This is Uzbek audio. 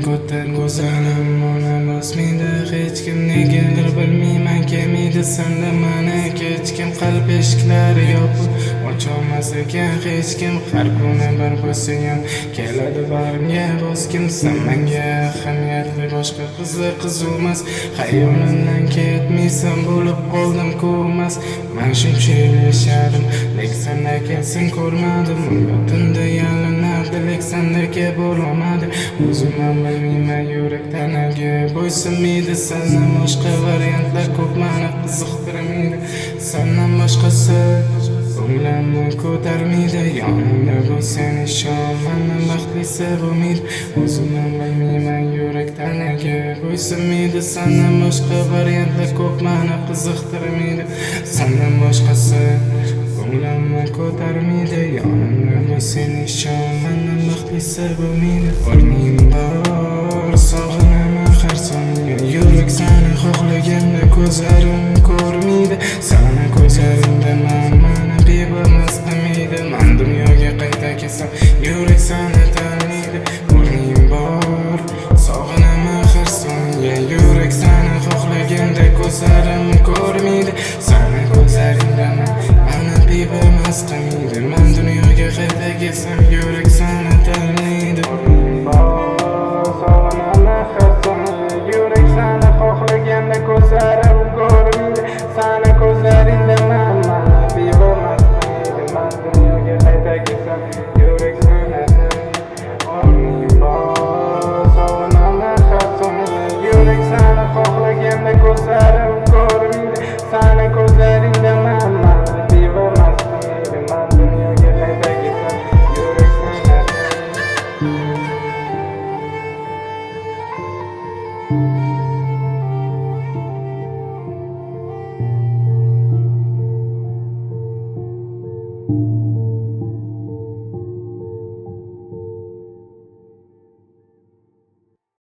ko'tar go'zalim ona bosmaydi hech kim negadir bilmayman kelmaydi sanda mana hech kim qalb eshiklari yopiq ocholmas ekan hech kim har kuni bir bo'lsayam keladi bag'rimga bos kimsan menga ahamiyatli boshqa qizlar qiziqmas xayolimdan ketmaysan bo'lib qoldim ko'rmas men shuncha yashadim lek sanda kelsin ko'rmadim tunda yalinardi lek sanda kelib bo'lolmadi o'zim ham bilmayman yurak tanaga bo'ysunmaydi sandan boshqa variantlar ko'p meni qiziqtirmaydi sandan boshqasi ko'nglimni ko'tarmaydi yonimda bo'lsang ishon mendan baxtlisi bo'lmaydi o'zim ham bilmayman yurak tanaga bo'ysunmaydi sandan boshqa variantlar ko'p meni qiziqtirmaydi sandan boshqasi ko'nglimni ko'tarmaydi yonimda bo'lsang ishon mendan baxtlisi bo'lmaydi o'rning bor sog'inaman har songa yurak seni xohlaganda ko'zlarim ko'rmaydi seni ko'zlaringda meni bebamas qilmaydi men dunyoga qayta kelsam yurak seni taniydi o'rning bor sog'inaman har songa yurak seni xohlaganda ko'zlarim ko'rmaydi seni ko'zlaringda meni bebamas qilmaydi men dunyoga qayta kelsam yurak seni taniydi ko'zlarim ko'rmaydi seni ko'zlaringda meni bebamas qilmaydi men dunyoga qayta kelsam yurak seni o'rning bor sog'inaman har songa yurak seni xohlaganda ko'zlarim ko'rmaydi seni ko'zlaringda meni bebamas qilmaydi men dunyoga qayta kelsam yurak seni